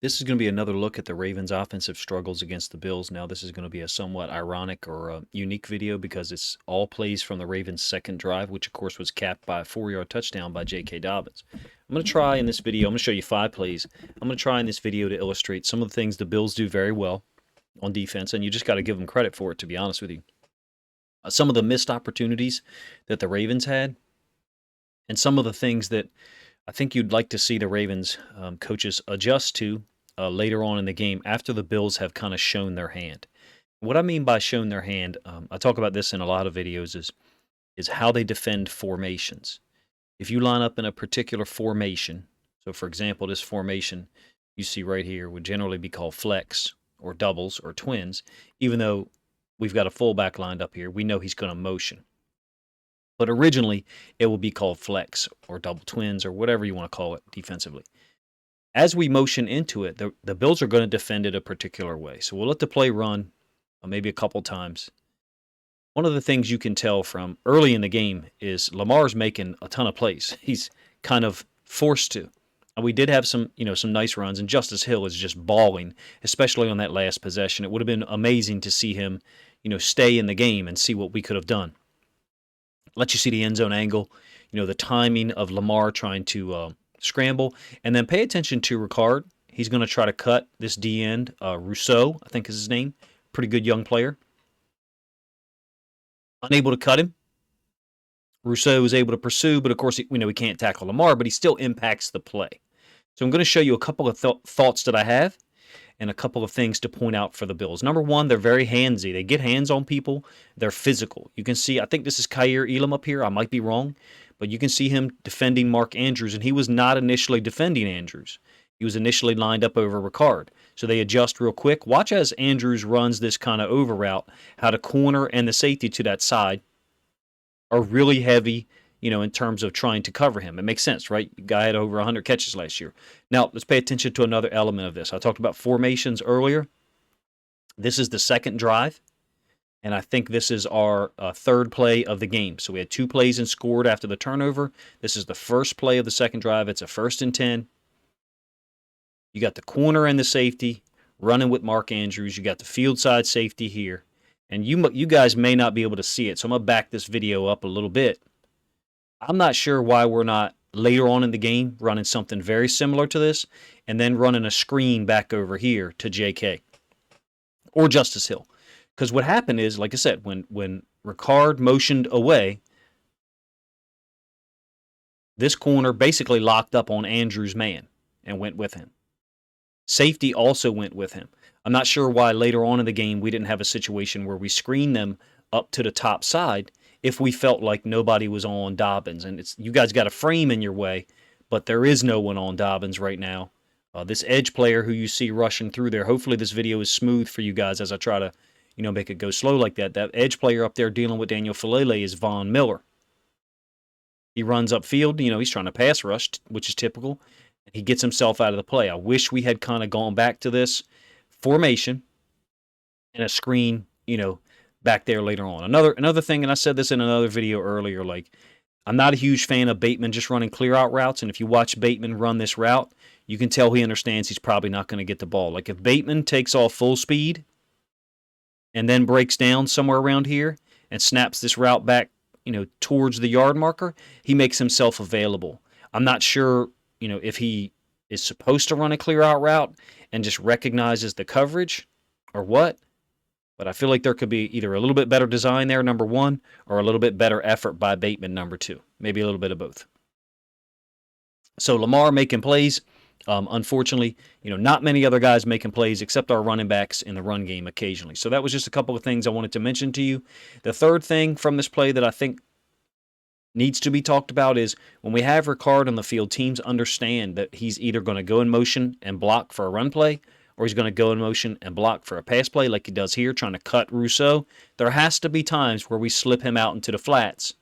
This is going to be another look at the Ravens' offensive struggles against the Bills. Now, this is going to be a somewhat ironic or unique video because it's all plays from the Ravens' second drive, which, of course, was capped by a 4-yard touchdown by J.K. Dobbins. I'm going to try in this video, I'm going to show you 5 plays. I'm going to try in this video to illustrate some of the things the Bills do very well on defense, and you just got to give them credit for it, to be honest with you. Some of the missed opportunities that the Ravens had, and some of the things that I think you'd like to see the Ravens coaches adjust to later on in the game after the Bills have kind of shown their hand. What I mean by shown their hand, I talk about this in a lot of videos, is how they defend formations. If you line up in a particular formation, so for example, this formation you see right here would generally be called flex or doubles or twins, even though we've got a fullback lined up here, we know he's going to motion. But originally, it will be called flex or double twins or whatever you want to call it defensively. As we motion into it, the Bills are going to defend it a particular way. So we'll let the play run maybe a couple times. One of the things you can tell from early in the game is Lamar's making a ton of plays. He's kind of forced to. And we did have some nice runs, and Justice Hill is just balling, especially on that last possession. It would have been amazing to see him, stay in the game and see what we could have done. Let you see the end zone angle, the timing of Lamar trying to scramble, and then pay attention to Ricard. He's going to try to cut this D end, Rousseau, I think is his name. Pretty good young player. Unable to cut him. Rousseau is able to pursue, but of course, we know he can't tackle Lamar, but he still impacts the play. So I'm going to show you a couple of thoughts that I have and a couple of things to point out for the Bills. Number one, they're very handsy. They get hands on people. They're physical. You can see, I think this is Kaiir Elam up here. I might be wrong, but you can see him defending Mark Andrews, and he was not initially defending Andrews. He was initially lined up over Ricard. So they adjust real quick. Watch as Andrews runs this kind of over route, how the corner and the safety to that side are really heavy, in terms of trying to cover him. It makes sense, right? The guy had over 100 catches last year. Now, let's pay attention to another element of this. I talked about formations earlier. This is the second drive, and I think this is our third play of the game. So we had 2 plays and scored after the turnover. This is the first play of the second drive. It's a 1st and 10. You got the corner and the safety running with Mark Andrews. You got the field side safety here. And you guys may not be able to see it, so I'm going to back this video up a little bit. I'm not sure why we're not later on in the game running something very similar to this and then running a screen back over here to JK or Justice Hill. Because what happened is, like I said, when Ricard motioned away, this corner basically locked up on Andrews' man and went with him. Safety also went with him. I'm not sure why later on in the game we didn't have a situation where we screened them up to the top side if we felt like nobody was on Dobbins. And you guys got a frame in your way, but there is no one on Dobbins right now. This edge player who you see rushing through there, hopefully this video is smooth for you guys as I try to, make it go slow like that. That edge player up there dealing with Daniel Falele is Von Miller. He runs upfield, he's trying to pass rush, which is typical. He gets himself out of the play. I wish we had kind of gone back to this formation and a screen, back there later on. Another thing, and I said this in another video earlier, I'm not a huge fan of Bateman just running clear out routes, and if you watch Bateman run this route, you can tell he understands he's probably not going to get the ball. Like if Bateman takes off full speed and then breaks down somewhere around here and snaps this route back, towards the yard marker, he makes himself available. I'm not sure, if he is supposed to run a clear out route and just recognizes the coverage or what. But I feel like there could be either a little bit better design there, number one, or a little bit better effort by Bateman, number 2. Maybe a little bit of both. So Lamar making plays. Unfortunately, not many other guys making plays except our running backs in the run game occasionally. So that was just a couple of things I wanted to mention to you. The third thing from this play that I think needs to be talked about is when we have Ricard on the field, teams understand that he's either going to go in motion and block for a run play, or he's going to go in motion and block for a pass play like he does here, trying to cut Rousseau. There has to be times where we slip him out into the flats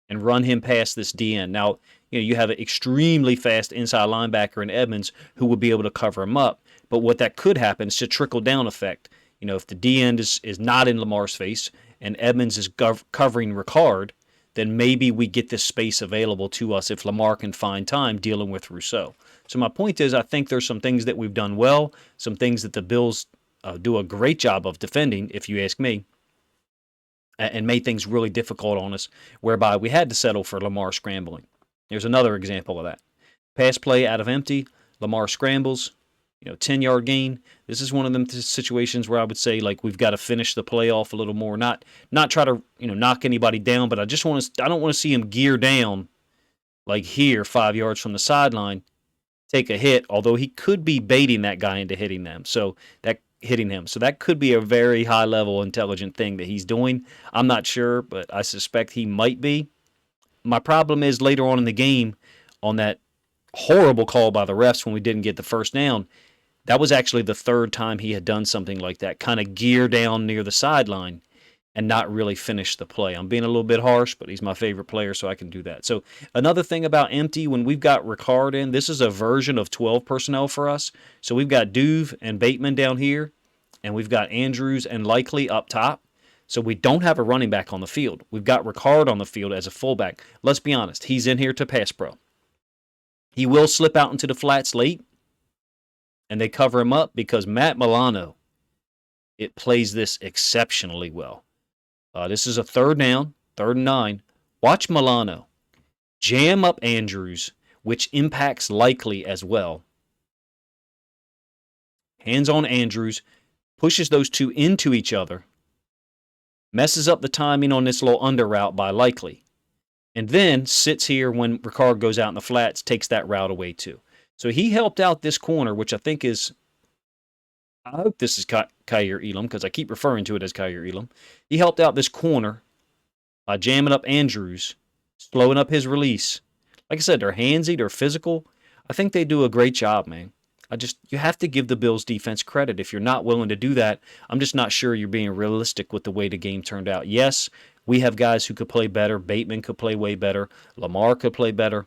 and run him past this DN. Now, you have an extremely fast inside linebacker in Edmonds who will be able to cover him up. But what that could happen is a trickle-down effect. If the DN is not in Lamar's face and Edmonds is covering Ricard, then maybe we get this space available to us if Lamar can find time dealing with Rousseau. So my point is, I think there's some things that we've done well, some things that the Bills do a great job of defending, if you ask me, and made things really difficult on us, whereby we had to settle for Lamar scrambling. Here's another example of that. Pass play out of empty, Lamar scrambles, 10-yard gain. This is one of them situations where I would say, like, we've got to finish the play off a little more, not try to knock anybody down, but I don't want to see him gear down like here 5 yards from the sideline, take a hit, although he could be baiting that guy into hitting him. So that could be a very high level intelligent thing that he's doing. I'm not sure, but I suspect he might be. My problem is later on in the game, on that horrible call by the refs when we didn't get the first down, that was actually the third time he had done something like that, kind of gear down near the sideline and not really finish the play. I'm being a little bit harsh, but he's my favorite player, so I can do that. So another thing about empty, when we've got Ricard in, this is a version of 12 personnel for us. So we've got Duve and Bateman down here, and we've got Andrews and Likely up top. So we don't have a running back on the field. We've got Ricard on the field as a fullback. Let's be honest, he's in here to pass pro. He will slip out into the flats late, and they cover him up because Matt Milano, it plays this exceptionally well. This is a third down, 3rd and 9. Watch Milano jam up Andrews, which impacts Likely as well. Hands on Andrews, pushes those two into each other, messes up the timing on this little under route by Likely, and then sits here when Ricard goes out in the flats, takes that route away too. So he helped out this corner, which I think is, I hope this is Kaiir Elam, because I keep referring to it as Kaiir Elam. He helped out this corner by jamming up Andrews, slowing up his release. Like I said, they're handsy, they're physical. I think they do a great job, man. You have to give the Bills defense credit. If you're not willing to do that, I'm just not sure you're being realistic with the way the game turned out. Yes, we have guys who could play better. Bateman could play way better. Lamar could play better.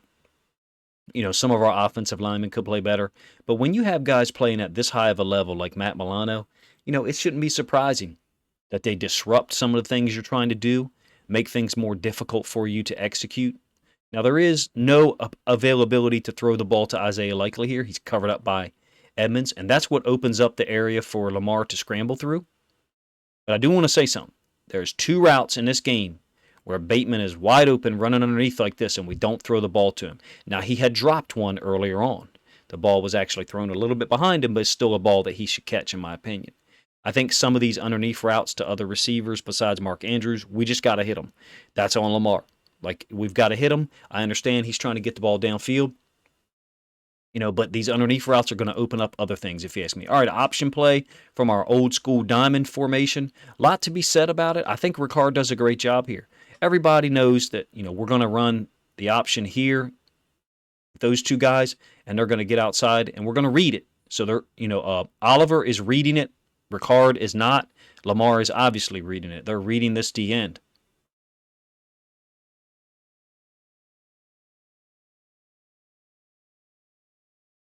Some of our offensive linemen could play better. But when you have guys playing at this high of a level like Matt Milano, it shouldn't be surprising that they disrupt some of the things you're trying to do, make things more difficult for you to execute. Now, there is no availability to throw the ball to Isaiah Likely here. He's covered up by Edmonds, and that's what opens up the area for Lamar to scramble through. But I do want to say something. There's 2 routes in this game where Bateman is wide open running underneath like this, and we don't throw the ball to him. Now, he had dropped one earlier on. The ball was actually thrown a little bit behind him, but it's still a ball that he should catch, in my opinion. I think some of these underneath routes to other receivers besides Mark Andrews, we just got to hit them. That's on Lamar. We've got to hit him. I understand he's trying to get the ball downfield. But these underneath routes are going to open up other things, if you ask me. All right, option play from our old school diamond formation. A lot to be said about it. I think Ricard does a great job here. Everybody knows that, we're going to run the option here, those 2 guys, and they're going to get outside, and we're going to read it. So they're, Oliver is reading it. Ricard is not. Lamar is obviously reading it. They're reading this D end.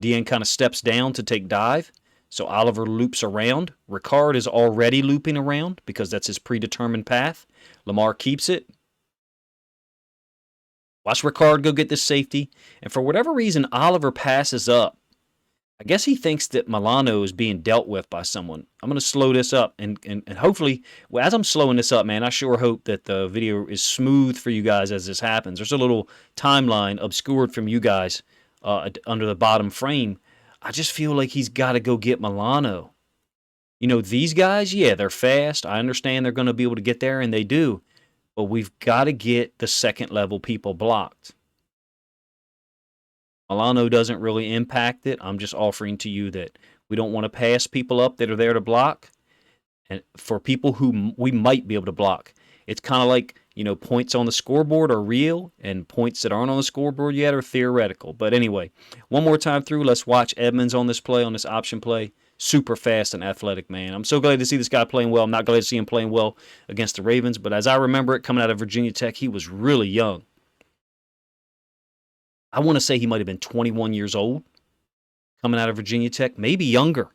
D end kind of steps down to take dive. So Oliver loops around. Ricard is already looping around because that's his predetermined path. Lamar keeps it. Watch Ricard go get this safety. And for whatever reason, Oliver passes up. I guess he thinks that Milano is being dealt with by someone. I'm going to slow this up. And hopefully, as I'm slowing this up, man, I sure hope that the video is smooth for you guys as this happens. There's a little timeline obscured from you guys under the bottom frame. I just feel like he's got to go get Milano. These guys, yeah, they're fast. I understand they're going to be able to get there, and they do. But we've got to get the second-level people blocked. Milano doesn't really impact it. I'm just offering to you that we don't want to pass people up that are there to block. And for people who we might be able to block, it's kind of like, points on the scoreboard are real, and points that aren't on the scoreboard yet are theoretical. But anyway, one more time through, let's watch Edmonds on this play, on this option play. Super fast and athletic, man. I'm so glad to see this guy playing well. I'm not glad to see him playing well against the Ravens, but as I remember it, coming out of Virginia Tech, he was really young. I want to say he might have been 21 years old coming out of Virginia Tech, maybe younger.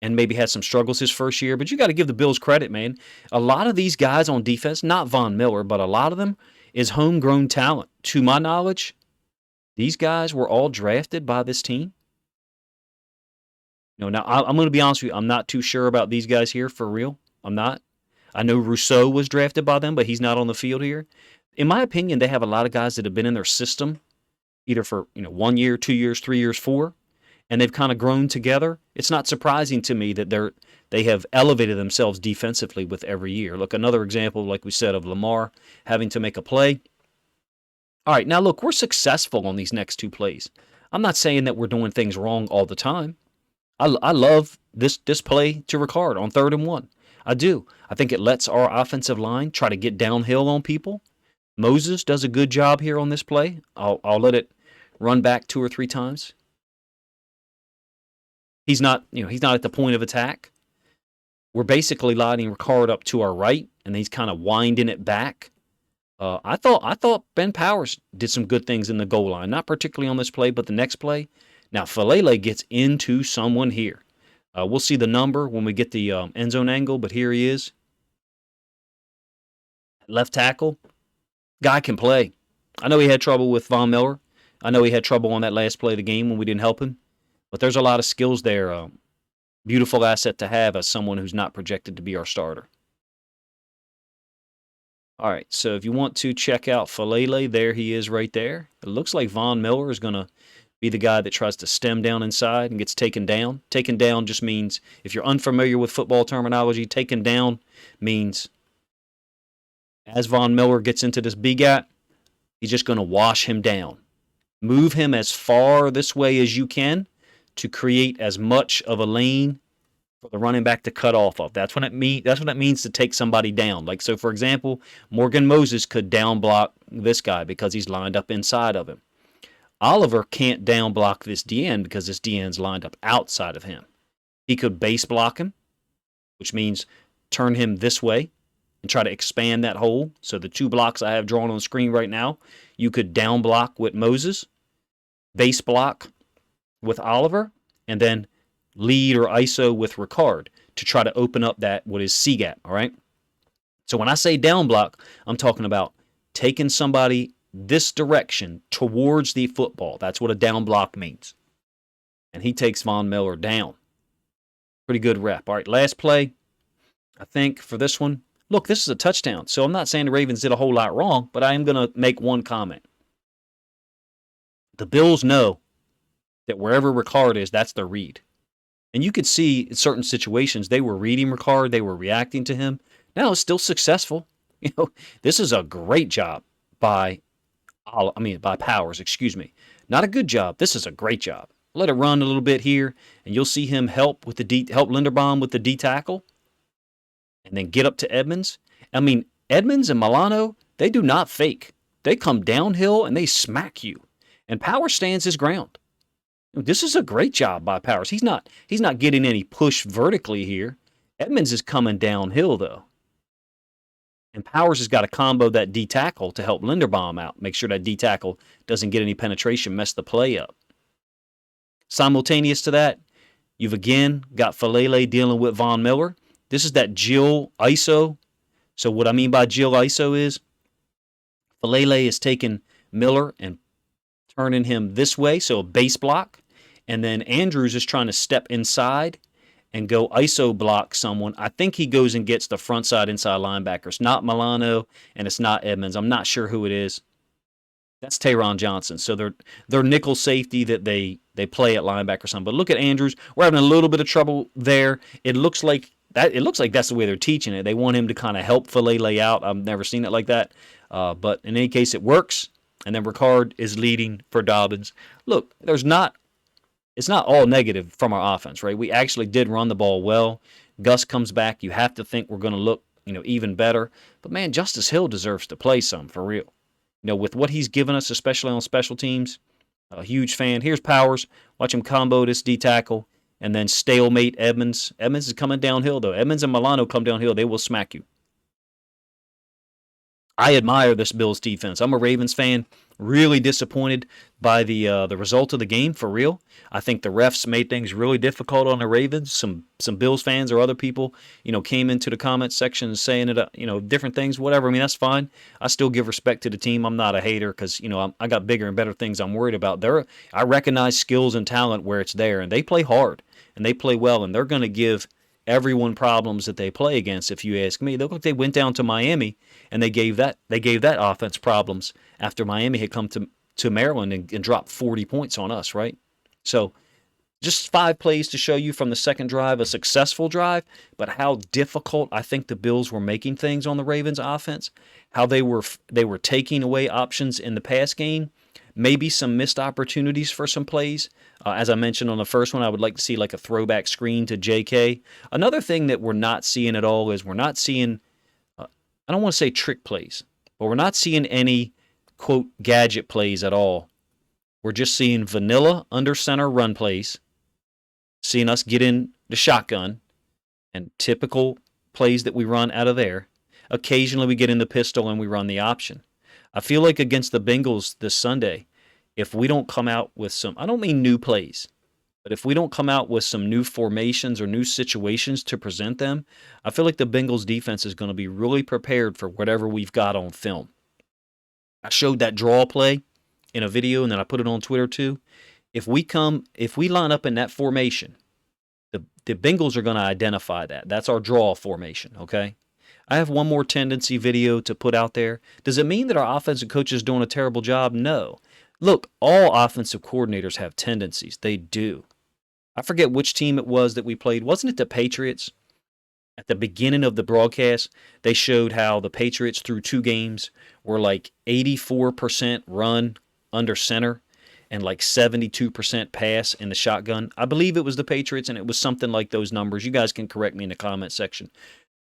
And maybe had some struggles his first year. But you got to give the Bills credit, man. A lot of these guys on defense, not Von Miller, but a lot of them is homegrown talent. To my knowledge, These guys were all drafted by this team. Now I'm going to be honest with you. I'm not too sure about these guys here for real. I'm not. I know Rousseau was drafted by them, but he's not on the field here. In my opinion, they have a lot of guys that have been in their system either for 1 year, 2 years, 3 years, 4, and they've kind of grown together. It's not surprising to me that they have elevated themselves defensively with every year. Look, another example, like we said, of Lamar having to make a play. All right, now look, we're successful on these next 2 plays. I'm not saying that we're doing things wrong all the time. I love this play to Ricard on 3rd and 1. I do. I think it lets our offensive line try to get downhill on people. Moses does a good job here on this play. I'll let it run back 2 or 3 times. He's not at the point of attack. We're basically lining Ricard up to our right, and he's kind of winding it back. I thought Ben Powers did some good things in the goal line, not particularly on this play, but the next play. Now Falele gets into someone here. We'll see the number when we get the end zone angle, but here he is. Left tackle. Guy can play. I know he had trouble with Von Miller. I know he had trouble on that last play of the game when we didn't help him. But there's a lot of skills there. Beautiful asset to have as someone who's not projected to be our starter. All right, so if you want to check out Falele, there he is right there. It looks like Von Miller is going to be the guy that tries to stem down inside and gets taken down. Taken down just means, if you're unfamiliar with football terminology, taken down means as Von Miller gets into this B-gap, he's just going to wash him down. Move him as far this way as you can to create as much of a lane for the running back to cut off of. That's what it means to take somebody down. Like, so for example, Morgan Moses could down block this guy because he's lined up inside of him. Oliver can't down block this DN because this DN's lined up outside of him. He could base block him, which means turn him this way and try to expand that hole. So the 2 blocks I have drawn on the screen right now, you could down block with Moses, base block with Oliver, and then lead or ISO with Ricard to try to open up that what is C gap. All right. So when I say down block, I'm talking about taking somebody this direction towards the football. That's what a down block means. And he takes Von Miller down. Pretty good rep. All right, last play, I think, for this one. Look, this is a touchdown. So I'm not saying the Ravens did a whole lot wrong, but I am going to make one comment. The Bills know that wherever Ricard is, that's their read. And you could see in certain situations they were reading Ricard, they were reacting to him. Now it's still successful. This is a great job by Powers, excuse me. Not a good job. This is a great job. Let it run a little bit here, and you'll see him help Linderbaum with the D tackle, and then get up to Edmonds. Edmonds and Milano, they do not fake. They come downhill and they smack you. And Powers stands his ground. This is a great job by Powers. He's not getting any push vertically here. Edmonds is coming downhill though. And Powers has got to combo that D tackle to help Linderbaum out. Make sure that D tackle doesn't get any penetration, mess the play up. Simultaneous to that, you've again got Falele dealing with Von Miller. This is that Jill ISO. So what I mean by Jill ISO is Falele is taking Miller and turning him this way, so a base block. And then Andrews is trying to step inside and go ISO block someone. I think he goes and gets the front side inside linebacker. It's not Milano and it's not Edmonds. I'm not sure who it is. That's Taron Johnson. So they're nickel safety that they play at linebacker or something. But look at Andrews. We're having a little bit of trouble there. It looks like that's the way they're teaching it. They want him to kind of help Falele out. I've never seen it like that. But in any case, it works. And then Ricard is leading for Dobbins. Look, it's not all negative from our offense, right? We actually did run the ball well. Gus comes back. You have to think we're going to look, even better. But man, Justice Hill deserves to play some for real. With what he's given us, especially on special teams, a huge fan. Here's Powers. Watch him combo this D tackle and then stalemate Edmonds. Edmonds is coming downhill though. Edmonds and Milano come downhill. They will smack you. I admire this Bills defense. I'm a Ravens fan. Really disappointed by the result of the game, for real. I think the refs made things really difficult on the Ravens. Some Bills fans or other people, came into the comment section saying it, different things, whatever. I mean, that's fine. I still give respect to the team. I'm not a hater because I got bigger and better things I'm worried about. I recognize skills and talent where it's there, and they play hard and they play well, and they're going to give everyone problems that they play against. If you ask me, look like they went down to Miami and they gave that offense problems after Miami had come to Maryland and dropped 40 points on us, right? So just 5 plays to show you from the second drive, a successful drive, but how difficult I think the Bills were making things on the Ravens offense, how they were taking away options in the pass game, maybe some missed opportunities for some plays. As I mentioned on the first one, I would like to see like a throwback screen to JK. Another thing that we're not seeing at all is we're not seeing, I don't want to say trick plays, but we're not seeing any, quote, gadget plays at all. We're just seeing vanilla under center run plays, seeing us get in the shotgun and typical plays that we run out of there. Occasionally we get in the pistol and we run the option. I feel like against the Bengals this Sunday, if we don't come out with some, I don't mean new plays, but if we don't come out with some new formations or new situations to present them, I feel like the Bengals defense is going to be really prepared for whatever we've got on film. I showed that draw play in a video and then I put it on Twitter too. If we line up in that formation, the Bengals are going to identify that. That's our draw formation, okay? I have one more tendency video to put out there. Does it mean that our offensive coach is doing a terrible job? No. Look, all offensive coordinators have tendencies. They do. I forget which team it was that we played. Wasn't it the Patriots? At the beginning of the broadcast, they showed how the Patriots through 2 games were like 84% run under center and like 72% pass in the shotgun. I believe it was the Patriots, and it was something like those numbers. You guys can correct me in the comment section.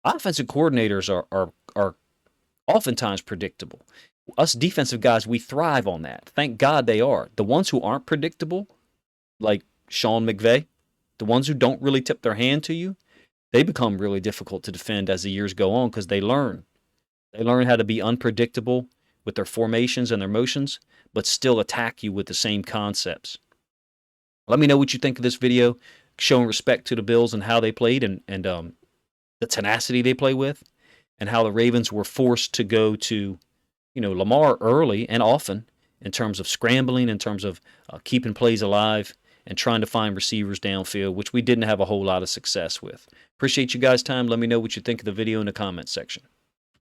Offensive coordinators are oftentimes predictable. Us defensive guys, we thrive on that. Thank God they are. The ones who aren't predictable, like Sean McVay, the ones who don't really tip their hand to you, they become really difficult to defend as the years go on because they learn. They learn how to be unpredictable with their formations and their motions, but still attack you with the same concepts. Let me know what you think of this video, showing respect to the Bills and how they played and the tenacity they play with, and how the Ravens were forced to go to, Lamar early and often in terms of scrambling, in terms of keeping plays alive and trying to find receivers downfield, which we didn't have a whole lot of success with. Appreciate you guys' time. Let me know what you think of the video in the comments section.